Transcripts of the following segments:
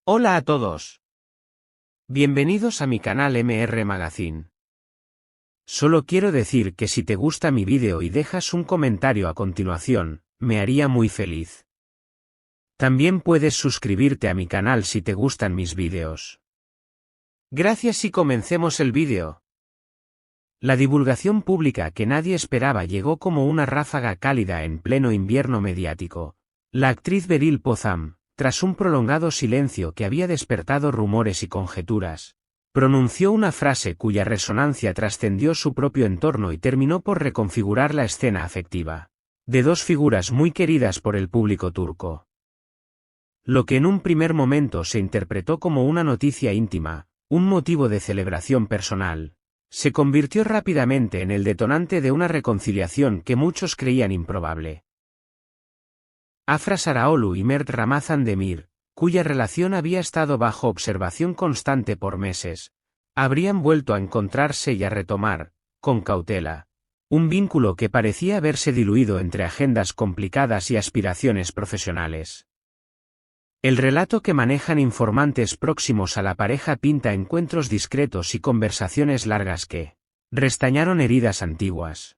Hola a todos. Bienvenidos a mi canal MR Magazine. Solo quiero decir que si te gusta mi vídeo y dejas un comentario a continuación, me haría muy feliz. También puedes suscribirte a mi canal si te gustan mis vídeos. Gracias y comencemos el vídeo. La divulgación pública que nadie esperaba llegó como una ráfaga cálida en pleno invierno mediático. La actriz Beryl Potham, tras un prolongado silencio que había despertado rumores y conjeturas, pronunció una frase cuya resonancia trascendió su propio entorno y terminó por reconfigurar la escena afectiva de dos figuras muy queridas por el público turco. Lo que en un primer momento se interpretó como una noticia íntima, un motivo de celebración personal, se convirtió rápidamente en el detonante de una reconciliación que muchos creían improbable. Afra Sarıoğlu y Mert Ramazan Demir, cuya relación había estado bajo observación constante por meses, habrían vuelto a encontrarse y a retomar, con cautela, un vínculo que parecía haberse diluido entre agendas complicadas y aspiraciones profesionales. El relato que manejan informantes próximos a la pareja pinta encuentros discretos y conversaciones largas que restañaron heridas antiguas.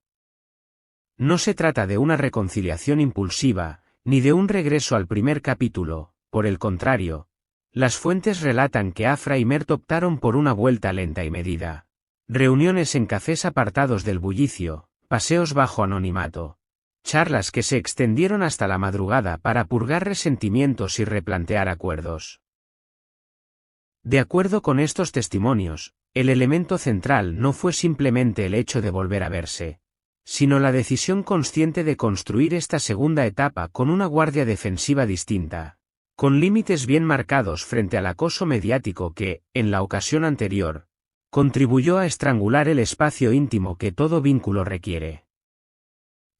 No se trata de una reconciliación impulsiva, ni de un regreso al primer capítulo, por el contrario, las fuentes relatan que Afra y Mert optaron por una vuelta lenta y medida. Reuniones en cafés apartados del bullicio, paseos bajo anonimato, charlas que se extendieron hasta la madrugada para purgar resentimientos y replantear acuerdos. De acuerdo con estos testimonios, el elemento central no fue simplemente el hecho de volver a verse, sino la decisión consciente de construir esta segunda etapa con una guardia defensiva distinta, con límites bien marcados frente al acoso mediático que, en la ocasión anterior, contribuyó a estrangular el espacio íntimo que todo vínculo requiere.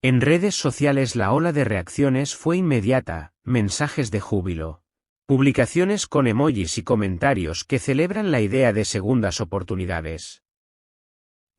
En redes sociales la ola de reacciones fue inmediata, mensajes de júbilo, publicaciones con emojis y comentarios que celebran la idea de segundas oportunidades.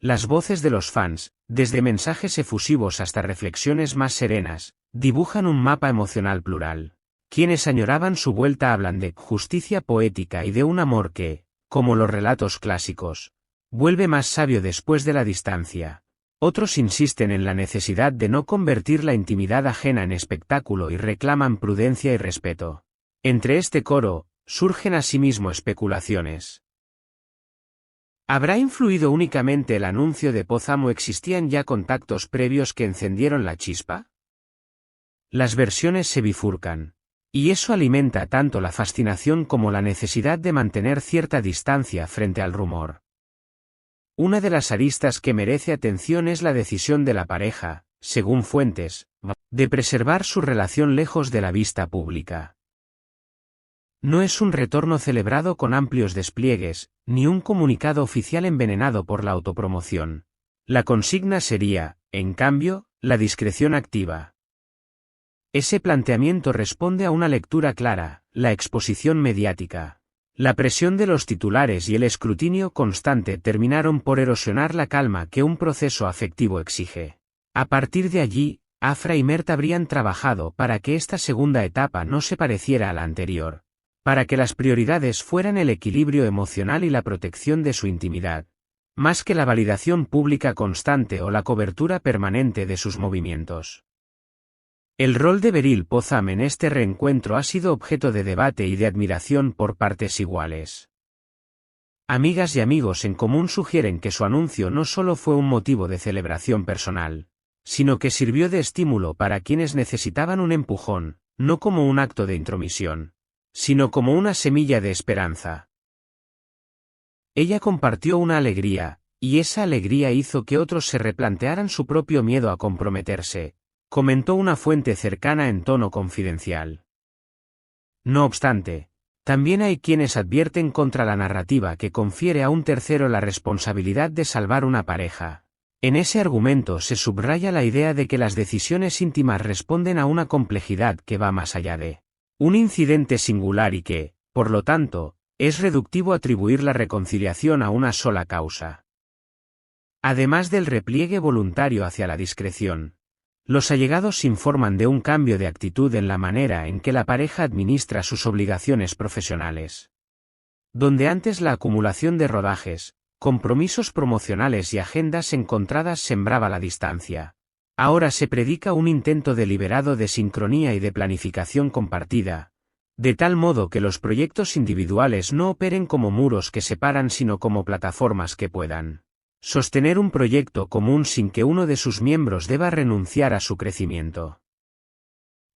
Las voces de los fans, desde mensajes efusivos hasta reflexiones más serenas, dibujan un mapa emocional plural. Quienes añoraban su vuelta hablan de justicia poética y de un amor que, como los relatos clásicos, vuelve más sabio después de la distancia. Otros insisten en la necesidad de no convertir la intimidad ajena en espectáculo y reclaman prudencia y respeto. Entre este coro, surgen asimismo especulaciones. ¿Habrá influido únicamente el anuncio de Potham o existían ya contactos previos que encendieron la chispa? Las versiones se bifurcan, y eso alimenta tanto la fascinación como la necesidad de mantener cierta distancia frente al rumor. Una de las aristas que merece atención es la decisión de la pareja, según fuentes, de preservar su relación lejos de la vista pública. No es un retorno celebrado con amplios despliegues, ni un comunicado oficial envenenado por la autopromoción. La consigna sería, en cambio, la discreción activa. Ese planteamiento responde a una lectura clara, la exposición mediática. La presión de los titulares y el escrutinio constante terminaron por erosionar la calma que un proceso afectivo exige. A partir de allí, Afra y Mert habrían trabajado para que esta segunda etapa no se pareciera a la anterior, para que las prioridades fueran el equilibrio emocional y la protección de su intimidad, más que la validación pública constante o la cobertura permanente de sus movimientos. El rol de Beryl Potham en este reencuentro ha sido objeto de debate y de admiración por partes iguales. Amigas y amigos en común sugieren que su anuncio no solo fue un motivo de celebración personal, sino que sirvió de estímulo para quienes necesitaban un empujón, no como un acto de intromisión, sino como una semilla de esperanza. Ella compartió una alegría, y esa alegría hizo que otros se replantearan su propio miedo a comprometerse, comentó una fuente cercana en tono confidencial. No obstante, también hay quienes advierten contra la narrativa que confiere a un tercero la responsabilidad de salvar una pareja. En ese argumento se subraya la idea de que las decisiones íntimas responden a una complejidad que va más allá de un incidente singular y que, por lo tanto, es reductivo atribuir la reconciliación a una sola causa. Además del repliegue voluntario hacia la discreción, Los allegados informan de un cambio de actitud en la manera en que la pareja administra sus obligaciones profesionales. Donde antes la acumulación de rodajes, compromisos promocionales y agendas encontradas sembraba la distancia, ahora se predica un intento deliberado de sincronía y de planificación compartida, de tal modo que los proyectos individuales no operen como muros que separan sino como plataformas que puedan sostener un proyecto común sin que uno de sus miembros deba renunciar a su crecimiento.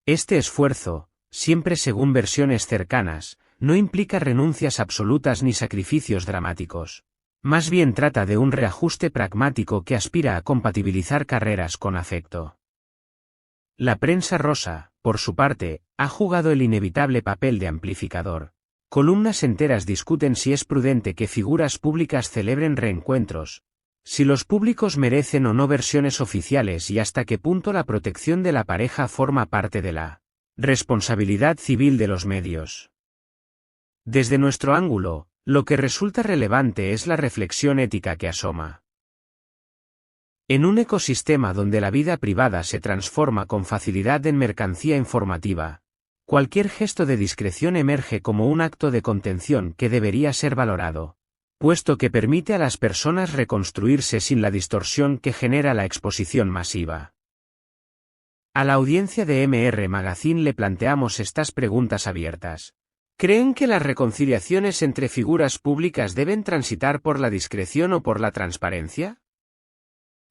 Este esfuerzo, siempre según versiones cercanas, no implica renuncias absolutas ni sacrificios dramáticos. Más bien trata de un reajuste pragmático que aspira a compatibilizar carreras con afecto. La prensa rosa, por su parte, ha jugado el inevitable papel de amplificador. Columnas enteras discuten si es prudente que figuras públicas celebren reencuentros, si los públicos merecen o no versiones oficiales y hasta qué punto la protección de la pareja forma parte de la responsabilidad civil de los medios. Desde nuestro ángulo, lo que resulta relevante es la reflexión ética que asoma. En un ecosistema donde la vida privada se transforma con facilidad en mercancía informativa, cualquier gesto de discreción emerge como un acto de contención que debería ser valorado, puesto que permite a las personas reconstruirse sin la distorsión que genera la exposición masiva. A la audiencia de MR Magazine le planteamos estas preguntas abiertas. ¿Creen que las reconciliaciones entre figuras públicas deben transitar por la discreción o por la transparencia?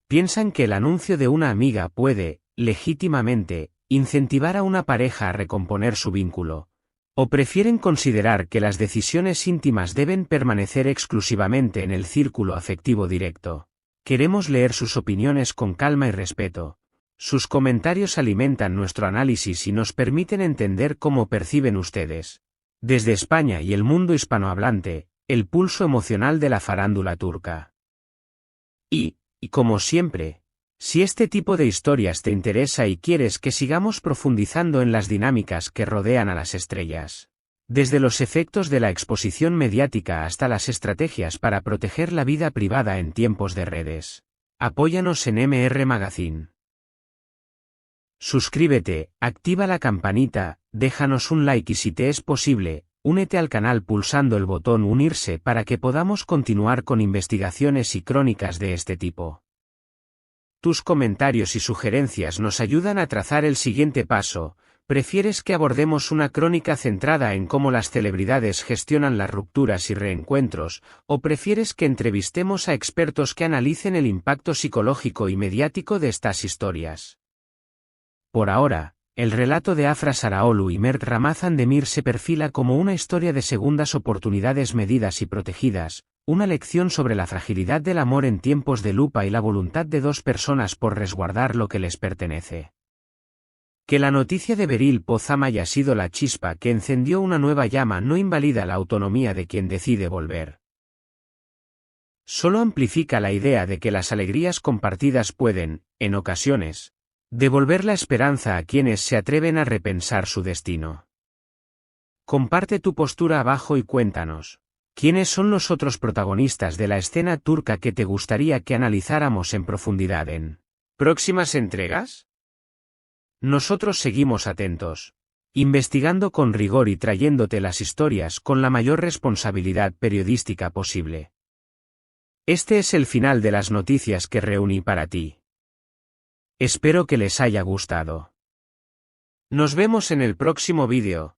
¿Piensan que el anuncio de una amiga puede, legítimamente, incentivar a una pareja a recomponer su vínculo? ¿O prefieren considerar que las decisiones íntimas deben permanecer exclusivamente en el círculo afectivo directo? Queremos leer sus opiniones con calma y respeto. Sus comentarios alimentan nuestro análisis y nos permiten entender cómo perciben ustedes, desde España y el mundo hispanohablante, el pulso emocional de la farándula turca. Y como siempre, si este tipo de historias te interesa y quieres que sigamos profundizando en las dinámicas que rodean a las estrellas, desde los efectos de la exposición mediática hasta las estrategias para proteger la vida privada en tiempos de redes, apóyanos en MR Magazine. Suscríbete, activa la campanita, déjanos un like y si te es posible, únete al canal pulsando el botón unirse para que podamos continuar con investigaciones y crónicas de este tipo. Tus comentarios y sugerencias nos ayudan a trazar el siguiente paso. ¿Prefieres que abordemos una crónica centrada en cómo las celebridades gestionan las rupturas y reencuentros, o prefieres que entrevistemos a expertos que analicen el impacto psicológico y mediático de estas historias? Por ahora, el relato de Afra Saraoglu y Mert Ramazan Demir se perfila como una historia de segundas oportunidades medidas y protegidas, una lección sobre la fragilidad del amor en tiempos de lupa y la voluntad de dos personas por resguardar lo que les pertenece. Que la noticia de Beril Pozam haya sido la chispa que encendió una nueva llama no invalida la autonomía de quien decide volver. Solo amplifica la idea de que las alegrías compartidas pueden, en ocasiones, devolver la esperanza a quienes se atreven a repensar su destino. Comparte tu postura abajo y cuéntanos, ¿quiénes son los otros protagonistas de la escena turca que te gustaría que analizáramos en profundidad en próximas entregas? Nosotros seguimos atentos, investigando con rigor y trayéndote las historias con la mayor responsabilidad periodística posible. Este es el final de las noticias que reuní para ti. Espero que les haya gustado. Nos vemos en el próximo vídeo.